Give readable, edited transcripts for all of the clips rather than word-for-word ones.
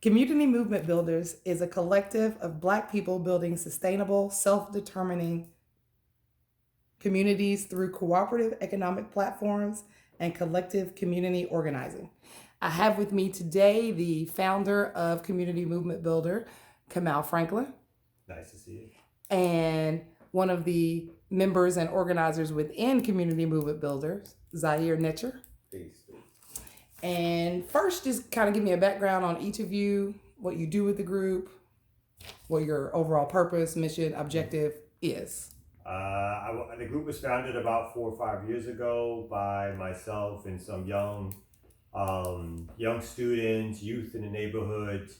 Community Movement Builders is a collective of Black people building sustainable, self determining communities through cooperative economic platforms and collective community organizing. I have with me today the founder of Community Movement Builder, Kamau Franklin, Nice to see you. and one of the members and organizers within Community Movement Builders, Zahir Netjer. Peace. And first, just kind of give me a background on each of you, what you do with the group, what your overall purpose, mission, objective is. The group was founded about 4 or 5 years ago by myself and some young students, youth in the neighborhood.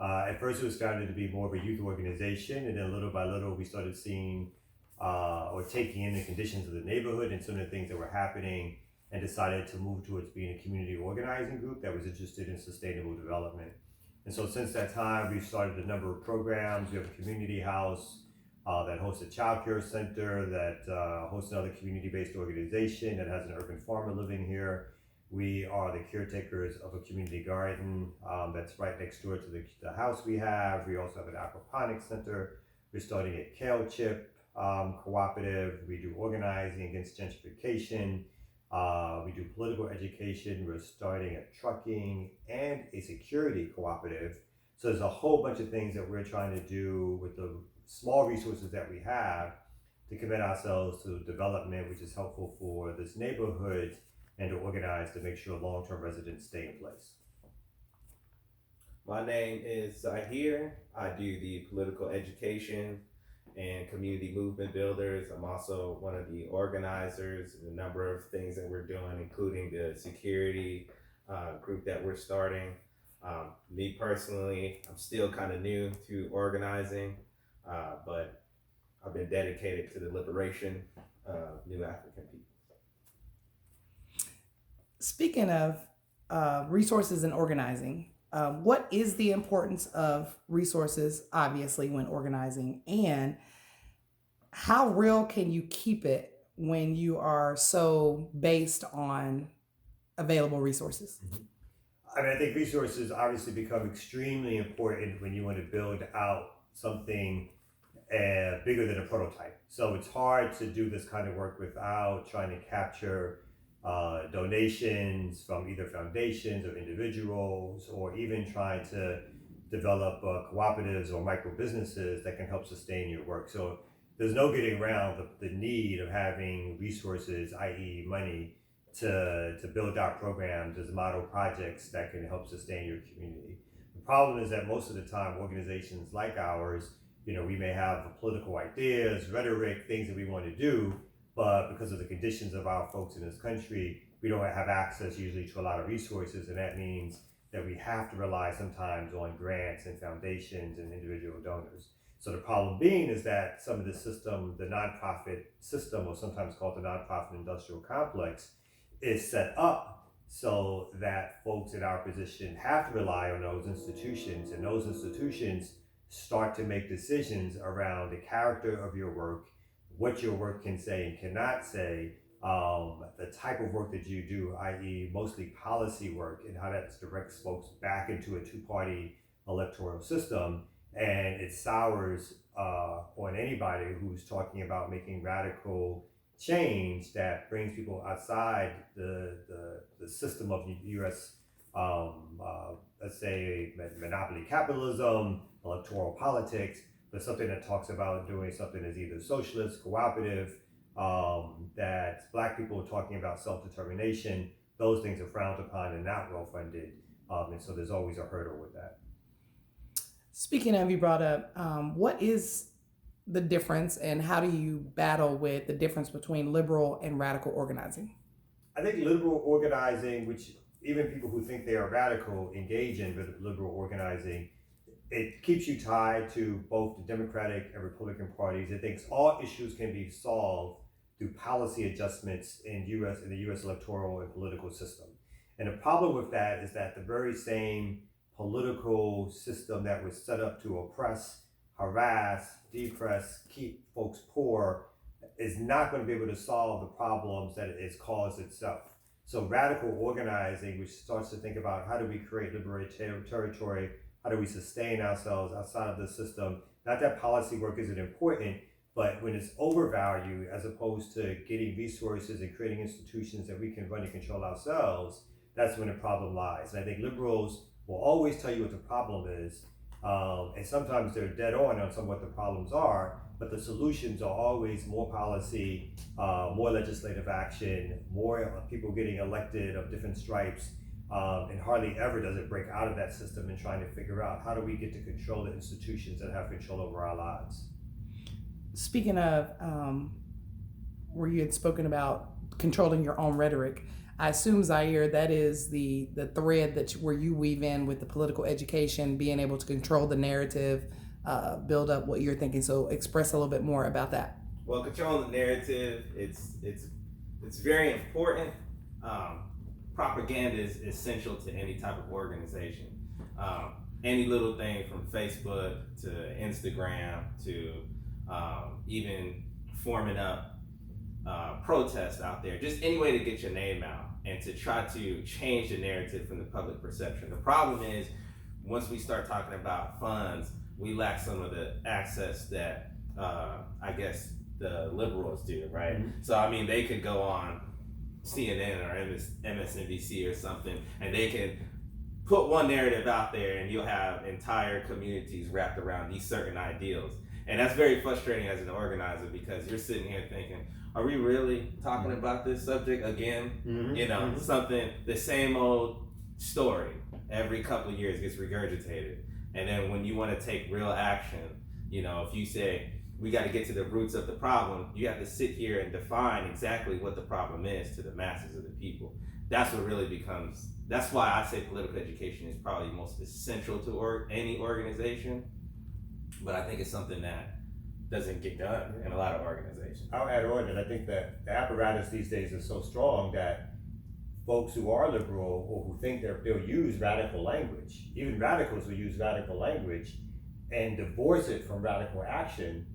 At first, it was founded to be more of a youth organization, and then little by little, we started seeing or taking in the conditions of the neighborhood and some of the things that were happening, and decided to move towards being a community organizing group that was interested in sustainable development. And so, since that time, we've started a number of programs. We have a community house that hosts a child care center, that hosts another community-based organization that has an urban farmer living here. We are the caretakers of a community garden that's right next door to the house we have. We also have an aquaponics center. We're starting a kale chip cooperative. We do organizing against gentrification. We do political education. We're starting a trucking and a security cooperative. So there's a whole bunch of things that we're trying to do with the small resources that we have to commit ourselves to development, which is helpful for this neighborhood, and to organize to make sure long-term residents stay in place. My name is Zahir. I do the political education and community movement builders. I'm also one of the organizers in a number of things that we're doing, including the security group that we're starting. Me personally, I'm still kind of new to organizing, but I've been dedicated to the liberation of new African people. Speaking of resources and organizing, what is the importance of resources, obviously, when organizing, and how real can you keep it when you are so based on available resources? I think resources obviously become extremely important when you want to build out something bigger than a prototype. So it's hard to do this kind of work without trying to capture donations from either foundations or individuals, or even trying to develop cooperatives or micro businesses that can help sustain your work. So there's no getting around the need of having resources, i.e. money, to build out programs as model projects that can help sustain your community. The problem is that most of the time, organizations like ours, we may have political ideas, rhetoric, things that we want to do, but because of the conditions of our folks in this country, we don't have access usually to a lot of resources, and that means that we have to rely sometimes on grants and foundations and individual donors. So the problem being is that some of the system, the nonprofit system, or sometimes called the nonprofit industrial complex, is set up so that folks in our position have to rely on those institutions, and those institutions start to make decisions around the character of your work, what your work can say and cannot say, the type of work that you do, i.e. mostly policy work, and how that directs folks back into a two-party electoral system. And it sours on anybody who's talking about making radical change that brings people outside the system of U.S. Let's say monopoly capitalism, electoral politics, but something that talks about doing something as either socialist, cooperative, that Black people are talking about self-determination. Those things are frowned upon and not well funded, and so there's always a hurdle with that. Speaking of, you brought up what is the difference, and how do you battle with the difference between liberal and radical organizing? I think liberal organizing, which even people who think they are radical engage in liberal organizing, it keeps you tied to both the Democratic and Republican parties. It thinks all issues can be solved through policy adjustments in the U.S. electoral and political system. And the problem with that is that the very same political system that was set up to oppress, harass, depress, keep folks poor is not going to be able to solve the problems that it has caused itself. So radical organizing, which starts to think about how do we create liberated territory, how do we sustain ourselves outside of the system. Not that policy work isn't important, but when it's overvalued as opposed to getting resources and creating institutions that we can run and control ourselves, that's when the problem lies. And I think liberals will always tell you what the problem is, and sometimes they're dead on some what the problems are, but the solutions are always more policy, more legislative action, more people getting elected of different stripes, and hardly ever does it break out of that system and trying to figure out how do we get to control the institutions that have control over our lives. Speaking of where you had spoken about controlling your own rhetoric, I assume, Zahir, that is the thread where you weave in with the political education, being able to control the narrative, build up what you're thinking. So express a little bit more about that. Well, control the narrative, it's very important. Propaganda is essential to any type of organization. Any little thing from Facebook to Instagram to even forming up protests out there, just any way to get your name out and to try to change the narrative from the public perception. The problem is, once we start talking about funds, we lack some of the access that I guess the liberals do, right? Mm-hmm. So I mean, they could go on CNN or MSNBC or something, and they can put one narrative out there, and you'll have entire communities wrapped around these certain ideals. And that's very frustrating as an organizer, because you're sitting here thinking, are we really talking about this subject again? Mm-hmm. You know, mm-hmm. something, the same old story every couple of years gets regurgitated. And then when you want to take real action, you know, if you say, we got to get to the roots of the problem, you have to sit here and define exactly what the problem is to the masses of the people. That's what really becomes, that's why I say political education is probably most essential to any organization. But I think it's something that doesn't get done in a lot of organizations. I'll add on that I think that the apparatus these days is so strong that folks who are liberal or who think they'll use radical language, even radicals will use radical language and divorce it from radical action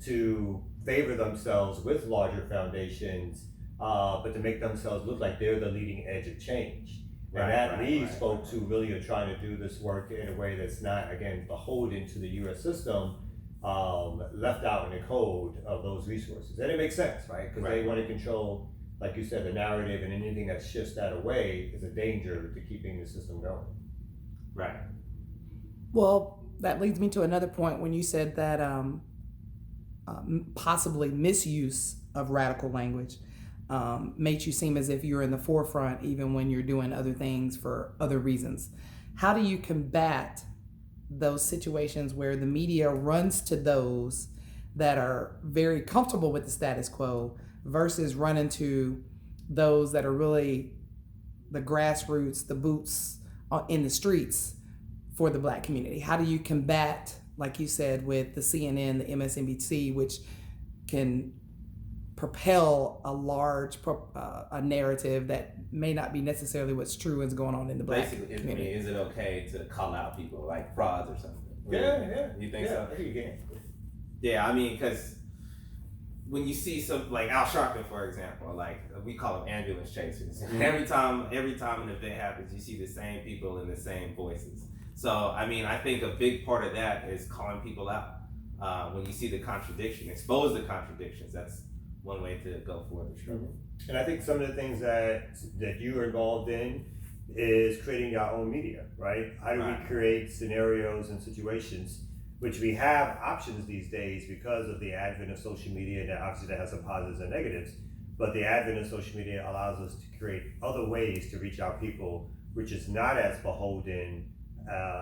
to favor themselves with larger foundations, but to make themselves look like they're the leading edge of change. And that leaves folks who really are trying to do this work in a way that's not, again, beholden to the US system, left out in the cold of those resources. And it makes sense, right? Because they want to control, like you said, the narrative, and anything that shifts that away is a danger to keeping the system going. Right. Well, that leads me to another point when you said that possibly misuse of radical language makes you seem as if you're in the forefront even when you're doing other things for other reasons. How do you combat those situations where the media runs to those that are very comfortable with the status quo versus running to those that are really the grassroots, the boots in the streets for the Black community? How do you combat, like you said, with the CNN, the MSNBC, which can propel a large a narrative that may not be necessarily what's true is going on in the Black community? I mean, is it okay to call out people like frauds or something? Yeah. You think so? I think you can. Yeah, I mean, because when you see some, like Al Sharpton, for example, like we call them ambulance chasers. Mm-hmm. Every time an event happens, you see the same people and the same voices. So, I mean, I think a big part of that is calling people out. When you see the contradiction, expose the contradictions. That's one way to go forward the struggle. And I think some of the things that you are involved in is creating your own media, right? How do we create scenarios and situations, which we have options these days because of the advent of social media, and obviously that has some positives and negatives, but the advent of social media allows us to create other ways to reach our people, which is not as beholden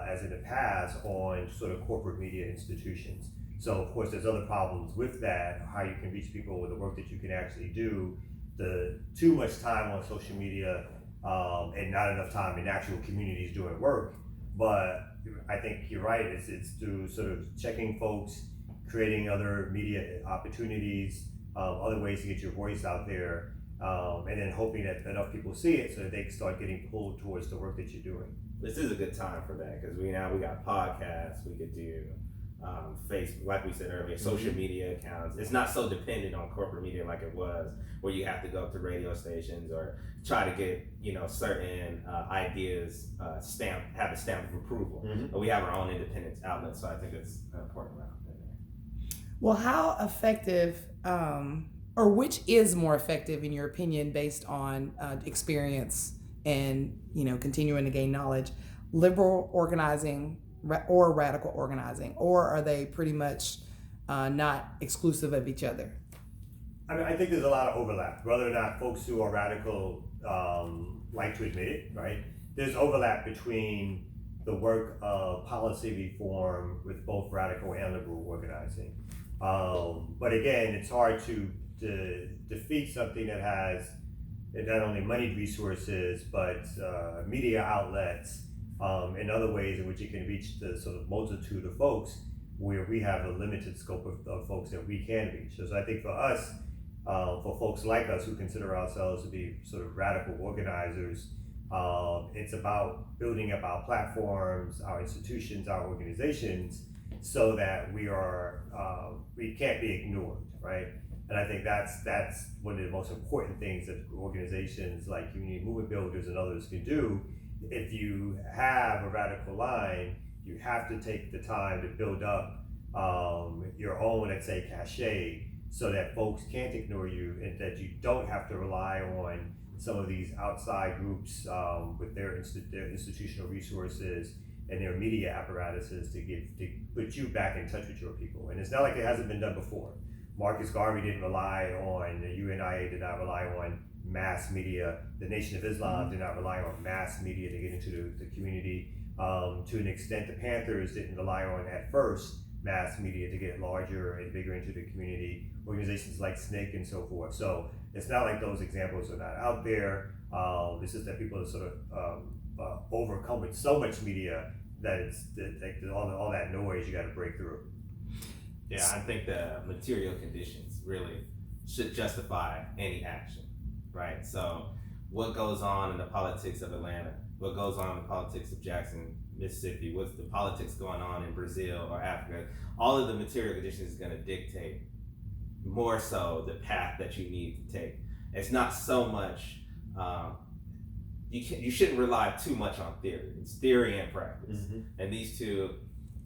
as in the past on sort of corporate media institutions. So of course there's other problems with that, how you can reach people with the work that you can actually do, the too much time on social media and not enough time in actual communities doing work. But I think you're right, it's through sort of checking folks, creating other media opportunities, other ways to get your voice out there, and then hoping that enough people see it so that they can start getting pulled towards the work that you're doing. This is a good time for that, because we got podcasts, we could do Facebook, like we said earlier, social media accounts. It's not so dependent on corporate media like it was, where you have to go to radio stations or try to get certain ideas have have the stamp of approval. But we have our own independent outlets, so I think it's an important round in there. Well, how effective, or which is more effective in your opinion, based on experience and continuing to gain knowledge, liberal organizing or radical organizing, or are they pretty much not exclusive of each other? I mean, I think there's a lot of overlap, whether or not folks who are radical like to admit it, right? There's overlap between the work of policy reform with both radical and liberal organizing. But again, it's hard to defeat something that has not only moneyed resources, but media outlets and other ways in which it can reach the sort of multitude of folks, where we have a limited scope of folks that we can reach. So I think for us, for folks like us who consider ourselves to be sort of radical organizers, it's about building up our platforms, our institutions, our organizations, so that we can't be ignored, right? And I think that's one of the most important things that organizations like community movement builders and others can do. If you have a radical line, you have to take the time to build up your own, let's say, cachet, so that folks can't ignore you, and that you don't have to rely on some of these outside groups with their institutional resources and their media apparatuses to put you back in touch with your people. And it's not like it hasn't been done before. Marcus Garvey didn't rely on, the UNIA did not rely on mass media. The Nation of Islam did not rely on mass media to get into the community. To an extent, the Panthers didn't rely on, at first, mass media to get larger and bigger into the community. Organizations like SNCC and so forth. So it's not like those examples are not out there. It's just that people are sort of overcome with so much media that it's all that noise you got to break through. Yeah, I think the material conditions really should justify any action, right? So what goes on in the politics of Atlanta, what goes on in the politics of Jackson, Mississippi, what's the politics going on in Brazil or Africa, all of the material conditions is going to dictate more so the path that you need to take. It's not so much, you shouldn't rely too much on theory. It's theory and practice. And these two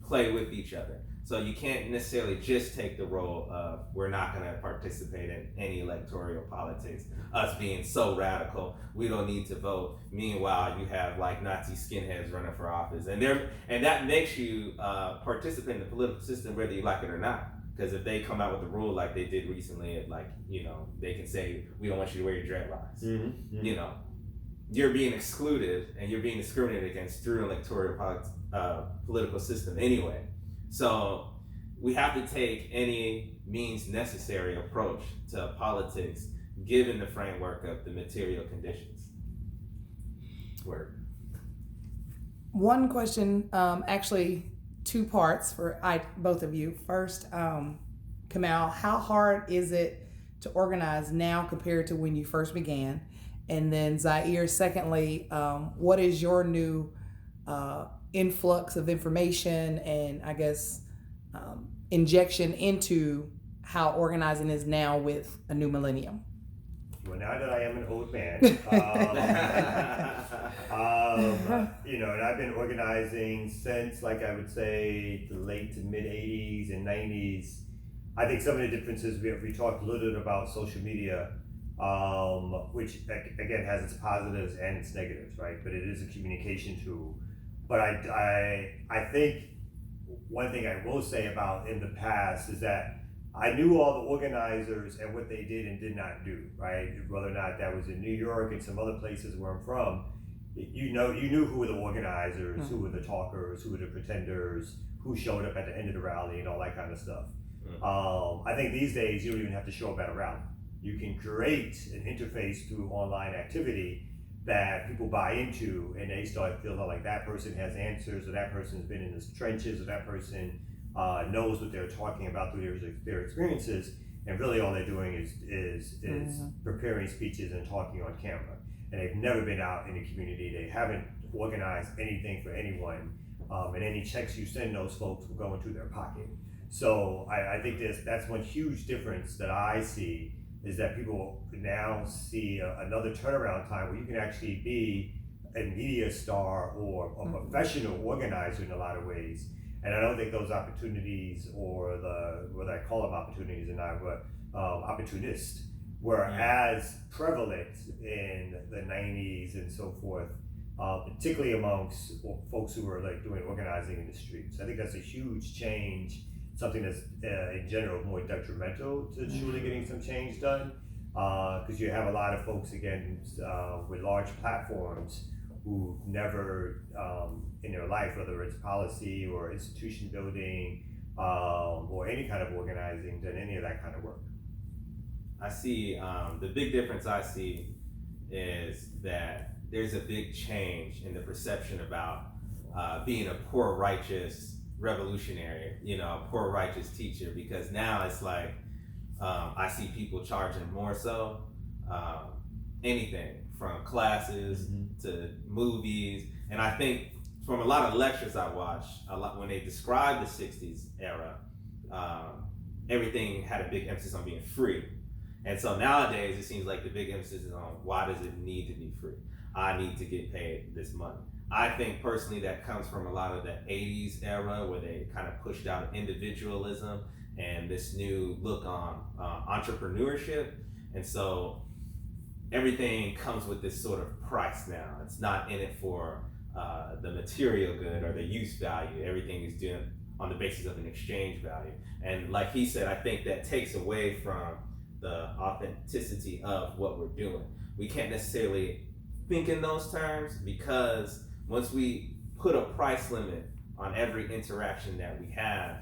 play with each other. So you can't necessarily just take the role of, we're not going to participate in any electoral politics, us being so radical, we don't need to vote. Meanwhile, you have like Nazi skinheads running for office, and that makes you participate in the political system whether you like it or not. Because if they come out with a rule like they did recently, like, they can say, we don't want you to wear your dreadlocks. You're being excluded and you're being discriminated against through an electoral political system anyway. So we have to take any means necessary approach to politics given the framework of the material conditions. Word. One question, actually two parts for both of you. First, Kamau, how hard is it to organize now compared to when you first began? And then Zahir, secondly, what is your new influx of information and I guess injection into how organizing is now with a new millennium? Well, now that I am an old man, and I've been organizing since, like, I would say the late to mid 80s and 90s. I think some of the differences, we talked a little bit about social media, which again has its positives and its negatives, right? But it is a communication tool. But I think one thing I will say about in the past is that I knew all the organizers and what they did and did not do, right? Whether or not that was in New York and some other places where I'm from, you knew who were the organizers, who were the talkers, who were the pretenders, who showed up at the end of the rally and all that kind of stuff. I think these days you don't even have to show up at a rally. You can create an interface through online activity that people buy into, and they start feeling like that person has answers, or that person's been in the trenches, or that person knows what they're talking about through their experiences, and really all they're doing is preparing speeches and talking on camera. And they've never been out in the community. They haven't organized anything for anyone, and any checks you send those folks will go into their pocket. So I think that's one huge difference that I see, is that people now see another turnaround time where you can actually be a media star or a professional organizer in a lot of ways. And I don't think those opportunities, or whether I call them opportunities or not, but opportunists, were as prevalent in the 90s and so forth, particularly amongst folks who were like doing organizing in the streets. I think that's a huge change, something that's in general more detrimental to truly getting some change done, because you have a lot of folks, again, with large platforms who never in their life, whether it's policy or institution building or any kind of organizing, done any of that kind of work. I see the big difference I see is that there's a big change in the perception about being a poor righteous revolutionary, a poor righteous teacher, because now it's like I see people charging more so anything from classes to movies. And I think from a lot of lectures I watched, when they described the 60s era, everything had a big emphasis on being free. And so nowadays it seems like the big emphasis is on why does it need to be free? I need to get paid this money. I think personally that comes from a lot of the 80s era where they kind of pushed out individualism and this new look on entrepreneurship. And so everything comes with this sort of price now. It's not in it for the material good or the use value. Everything is done on the basis of an exchange value. And like he said, I think that takes away from the authenticity of what we're doing. We can't necessarily think in those terms, because once we put a price limit on every interaction that we have,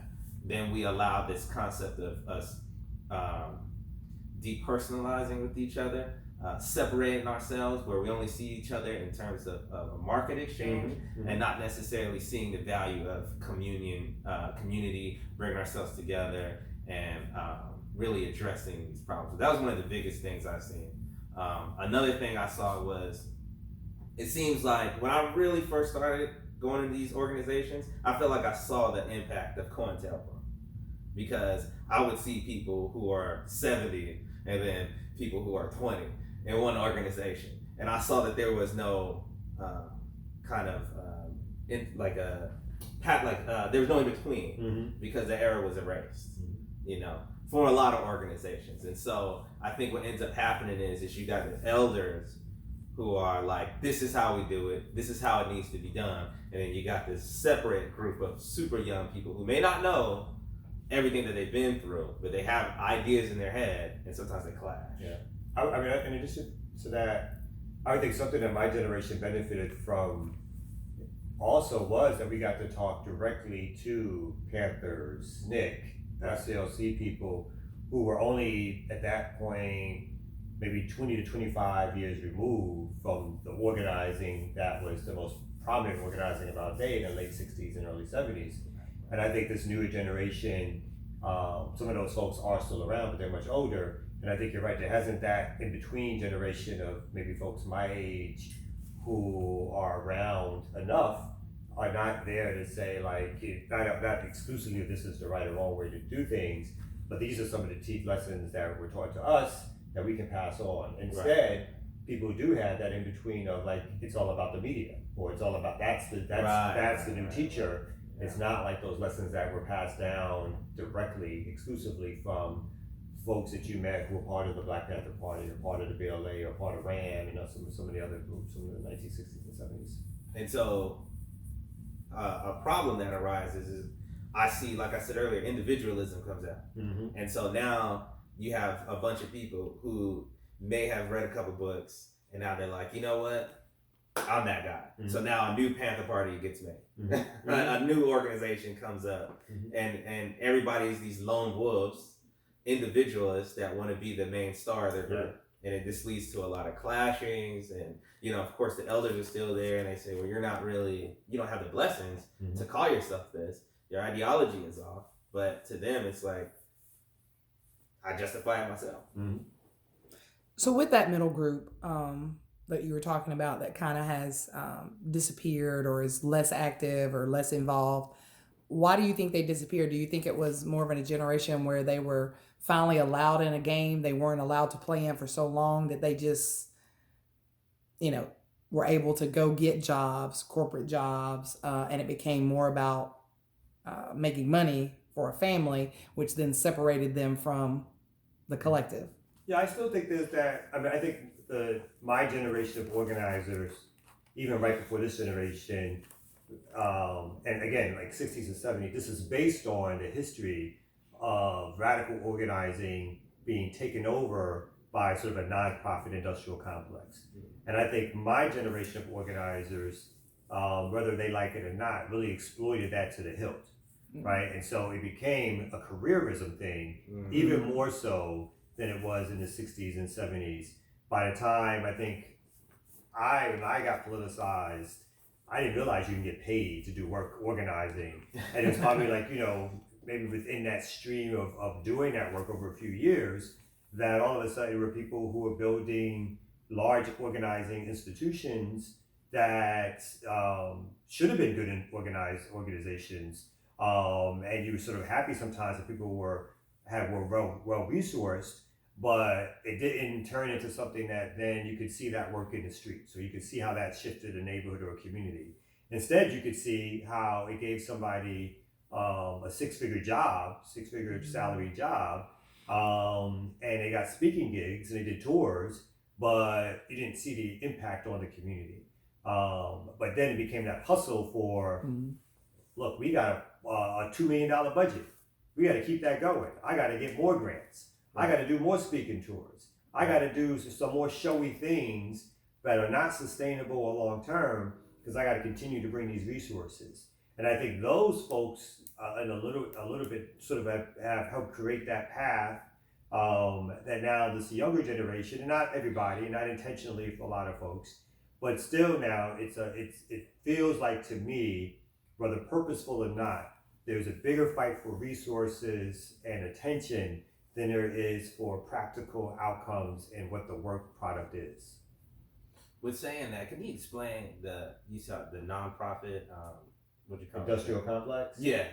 then we allow this concept of us depersonalizing with each other, separating ourselves, where we only see each other in terms of a market exchange, and not necessarily seeing the value of community, bringing ourselves together, and really addressing these problems. That was one of the biggest things I've seen. Another thing I saw was, it seems like when I really first started going into these organizations, I felt like I saw the impact of COINTELPRO, because I would see people who are 70 and then people who are 20 in one organization, and I saw that there was no there was no in between, because the era was erased, for a lot of organizations. And so I think what ends up happening is you got the elders who are like, this is how we do it, this is how it needs to be done, and then you got this separate group of super young people who may not know everything that they've been through, but they have ideas in their head, and sometimes they clash. Yeah, I mean, in addition to that, I think something that my generation benefited from also was that we got to talk directly to Panthers, SNCC, SCLC people who were only at that point maybe 20 to 25 years removed from the organizing that was the most prominent organizing of our day in the late 60s and early 70s. And I think this newer generation, some of those folks are still around, but they're much older. And I think you're right, there hasn't that in-between generation of maybe folks my age who are around enough, are not there to say, like, not exclusively this is the right or wrong way to do things, but these are some of the lessons that were taught to us that we can pass on. Instead, people who do have that in between of, like, it's all about the media, or it's all about that's the new teacher. It's not like those lessons that were passed down directly, exclusively from folks that you met who were part of the Black Panther Party, or part of the BLA, or part of RAM, some of the other groups from the 1960s and 70s. And so a problem that arises is, I see, like I said earlier, individualism comes out. And so now you have a bunch of people who may have read a couple books, and now they're like, you know what? I'm that guy. So now a new Panther Party gets made. A new organization comes up, and everybody's these lone wolves, individualists that want to be the main star of their group. And it just leads to a lot of clashings, and of course the elders are still there, and they say, well, you don't have the blessings to call yourself this. Your ideology is off. But to them, it's like, I justify it myself. So with that middle group that you were talking about that kind of has disappeared, or is less active or less involved, why do you think they disappeared? Do you think it was more of a generation where they were finally allowed in a game they weren't allowed to play in for so long that they just, were able to go get jobs, corporate jobs, and it became more about making money for a family, which then separated them from the collective. Yeah, I still think there's that. I mean, I think my generation of organizers, even right before this generation, and again, like 60s and 70s, this is based on the history of radical organizing being taken over by sort of a nonprofit industrial complex. And I think my generation of organizers, whether they like it or not, really exploited that to the hilt, right? And so it became a careerism thing, even more so than it was in the 60s and 70s. By the time I think when I got politicized, I didn't realize you can get paid to do work organizing. And it's probably like, maybe within that stream of doing that work over a few years, that all of a sudden there were people who were building large organizing institutions that should have been good in organized organizations. And you were sort of happy sometimes that people were well resourced, but it didn't turn into something that then you could see that work in the street. So you could see how that shifted a neighborhood or a community. Instead, you could see how it gave somebody a six-figure salary job, and they got speaking gigs and they did tours, but you didn't see the impact on the community. But then it became that hustle for, look, we got a $2 million budget. We got to keep that going. I got to get more grants. I got to do more speaking tours. I got to do some more showy things that are not sustainable or long term, because I got to continue to bring these resources. And I think those folks, in a little bit, sort of have helped create that path that now this younger generation, and not everybody, not intentionally for a lot of folks, but still now it feels like to me, whether purposeful or not, there's a bigger fight for resources and attention than there is for practical outcomes and what the work product is. With saying that, can you explain the nonprofit, what you call industrial complex? Yeah.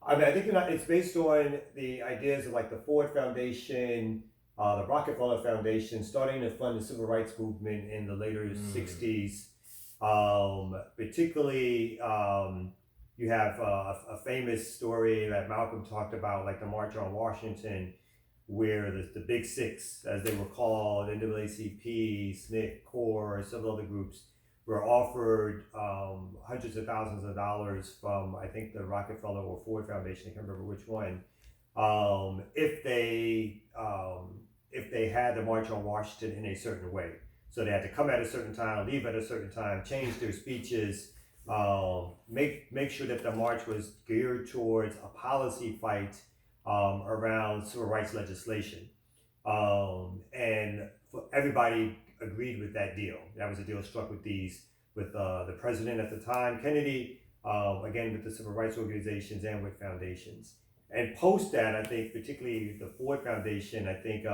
I mean, I think it's based on the ideas of like the Ford Foundation, the Rockefeller Foundation, starting to fund the civil rights movement in the later 60s. Particularly, you have a famous story that Malcolm talked about, like the March on Washington, where the Big Six, as they were called, NAACP, SNCC, CORE, and several other groups, were offered hundreds of thousands of dollars from, I think, the Rockefeller or Ford Foundation, I can't remember which one, if they had the March on Washington in a certain way. So they had to come at a certain time, leave at a certain time, change their speeches, make sure that the march was geared towards a policy fight around civil rights legislation. And everybody agreed with that deal. That was a deal struck with the president at the time, Kennedy, again with the civil rights organizations and with foundations. And post that, I think particularly the Ford Foundation, I think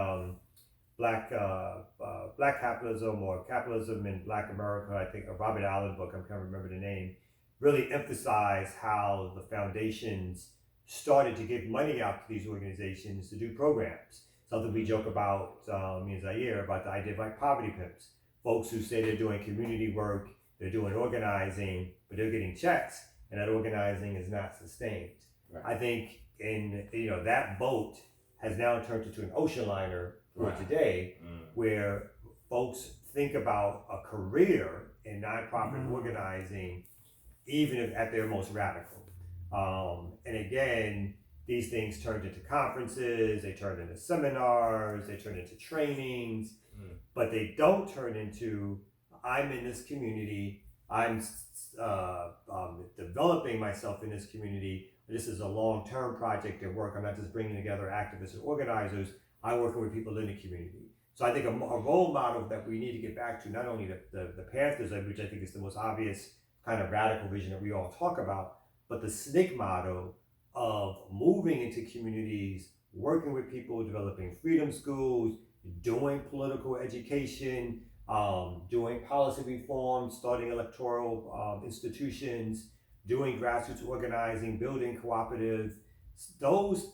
Black Capitalism or Capitalism in Black America, I think a Robert Allen book, I can't remember the name, really emphasized how the foundations started to give money out to these organizations to do programs. Something we joke about, me and Zahir, about the idea of like poverty pimps. Folks who say they're doing community work, they're doing organizing, but they're getting checks, and that organizing is not sustained. Right. I think that boat has now turned into an ocean liner for today, where folks think about a career in nonprofit organizing, even if at their most radical. And again, these things turned into conferences, they turned into seminars, they turned into trainings, but they don't turn into, I'm in this community, I'm developing myself in this community, this is a long-term project and work, I'm not just bringing together activists and organizers, I'm working with people in the community. So I think a role model that we need to get back to, not only the Panthers, which I think is the most obvious kind of radical vision that we all talk about, but the SNCC model of moving into communities, working with people, developing freedom schools, doing political education, doing policy reform, starting electoral institutions, doing grassroots organizing, building cooperatives. Those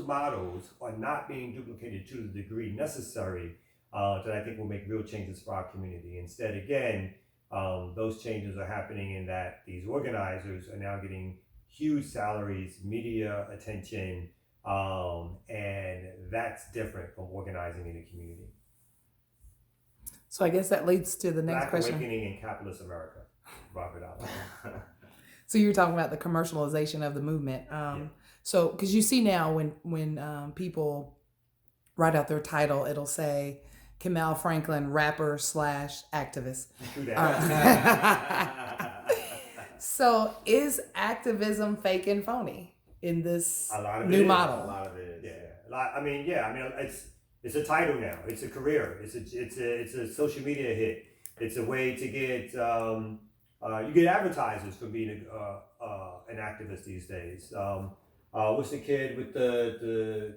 models are not being duplicated to the degree necessary that I think will make real changes for our community. Instead, again, those changes are happening in that these organizers are now getting huge salaries, media attention, and that's different from organizing in the community. So I guess that leads to the next Black question. awakening in capitalist America. Robert Allen. So you were talking about the commercialization of the movement. So because you see now when people write out their title, it'll say Kamau Franklin, rapper / activist. So is activism fake and phony in this new model? A lot of it is. Yeah. It's a title now. It's a career. It's a social media hit. It's a way to get you get advertisers for being an activist these days. What's the kid with the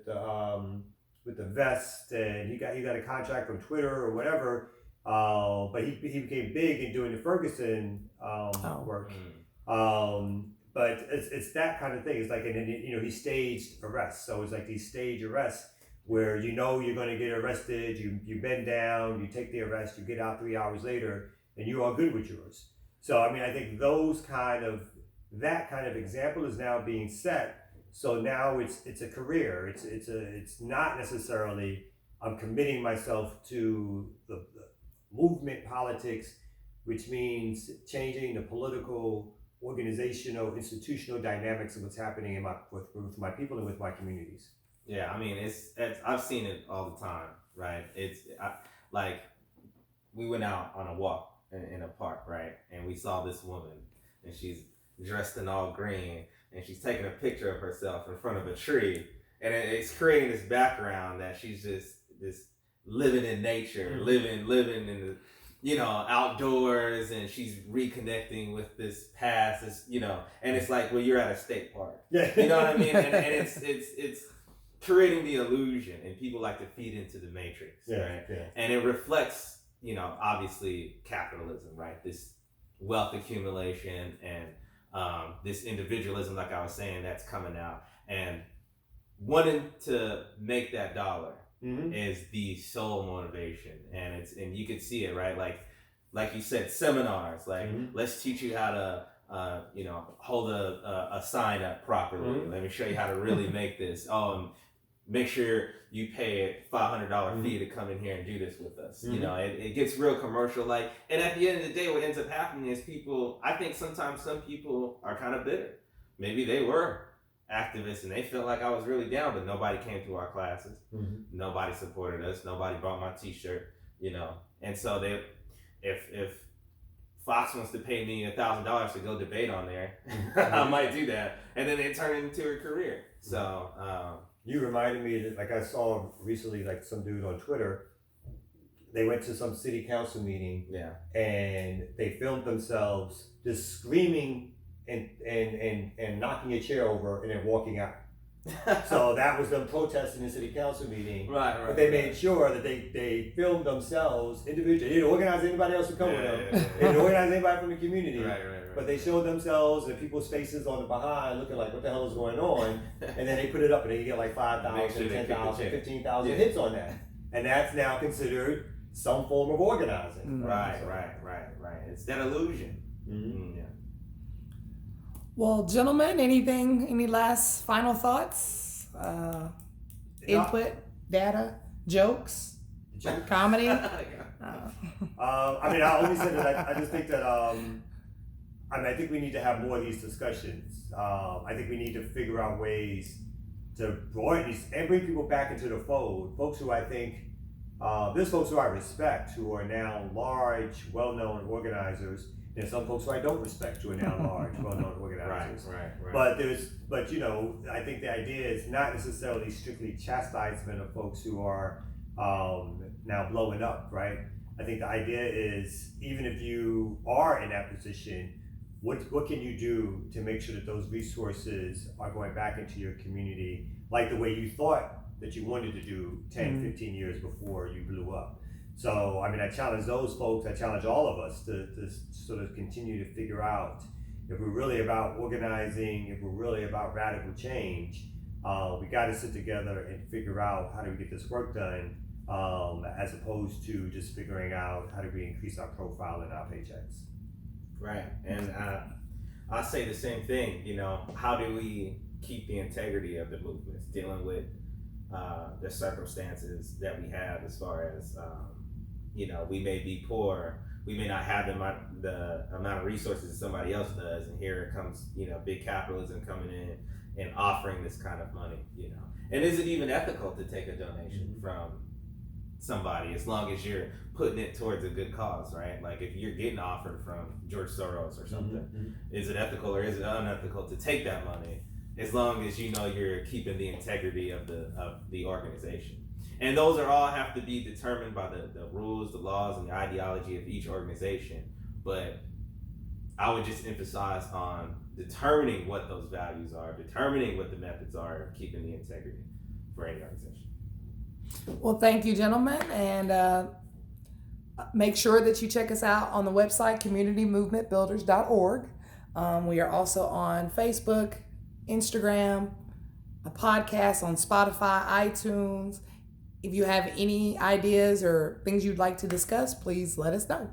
vest, and he got a contract from Twitter or whatever, but he became big in doing the Ferguson work. But it's that kind of thing. It's like, and he staged arrests, so it's like these stage arrests where you're going to get arrested, you bend down, you take the arrest, you get out 3 hours later, and you are good with yours. So I think that kind of example is now being set. So now it's a career. It's not necessarily I'm committing myself to the movement politics, which means changing the political, organizational, institutional dynamics of what's happening with my people and with my communities. Yeah, I've seen it all the time, right? Like we went out on a walk in a park, right? And we saw this woman, and she's dressed in all green, and she's taking a picture of herself in front of a tree, and it's creating this background that she's just this living in nature, living in the outdoors, and she's reconnecting with this past, and it's like, well, you're at a state park, you know what I mean, and it's creating the illusion, and people like to feed into the matrix, right? Yeah. And it reflects, obviously capitalism, right? This wealth accumulation and this individualism, like I was saying, that's coming out, and wanting to make that dollar is the sole motivation, and you can see it, right? Like you said, seminars, like let's teach you how to hold a sign up properly. Let me show you how to really make this. Make sure you pay a $500 fee to come in here and do this with us. It gets real commercial, and at the end of the day, what ends up happening is I think sometimes some people are kind of bitter. Maybe they were activists and they felt like I was really down, but nobody came to our classes. Nobody supported us. Nobody bought my t-shirt, and so if Fox wants to pay me $1,000 to go debate on there, I might do that, and then they turn it into a career. So you reminded me that, I saw recently, some dude on Twitter, they went to some city council meeting, and they filmed themselves just screaming and knocking a chair over and then walking out. So that was them protesting the city council meeting. Right. But they made sure that they filmed themselves individually. They didn't organize anybody else to come with them. They didn't organize anybody from the community. Right. But they showed themselves and people's faces on the behind looking like, what the hell is going on? And then they put it up and they get 5,000, 10,000, 15,000 hits on that. And that's now considered some form of organizing. Right. It's that illusion. Yeah. Well, gentlemen, any last final thoughts? Input, data, jokes, comedy? I only said that I just think that I think we need to have more of these discussions. I think we need to figure out ways to broaden these and bring people back into the fold. Folks who I think, there's folks who I respect who are now large, well-known organizers. There's some folks who I don't respect who are now large, well-known organizers. Right. But I think the idea is not necessarily strictly chastisement of folks who are now blowing up, right? I think the idea is, even if you are in that position, what can you do to make sure that those resources are going back into your community like the way you thought that you wanted to do 10, 15 years before you blew up? So, I challenge those folks, I challenge all of us to sort of continue to figure out if we're really about organizing, if we're really about radical change, we got to sit together and figure out how do we get this work done as opposed to just figuring out how do we increase our profile and our paychecks. Right. And I say the same thing. How do we keep the integrity of the movements, dealing with the circumstances that we have as far as, we may be poor, we may not have the amount of resources that somebody else does, and here it comes, big capitalism coming in and offering this kind of money, And is it even ethical to take a donation from somebody as long as you're putting it towards a good cause, right? Like if you're getting offered from George Soros or something, is it ethical or is it unethical to take that money as long as you're keeping the integrity of the organization? And those are all have to be determined by the rules, the laws, and the ideology of each organization. But I would just emphasize on determining what those values are, determining what the methods are of keeping the integrity for any organization. Well, thank you, gentlemen, and make sure that you check us out on the website, communitymovementbuilders.org. We are also on Facebook, Instagram, a podcast on Spotify, iTunes. If you have any ideas or things you'd like to discuss, please let us know.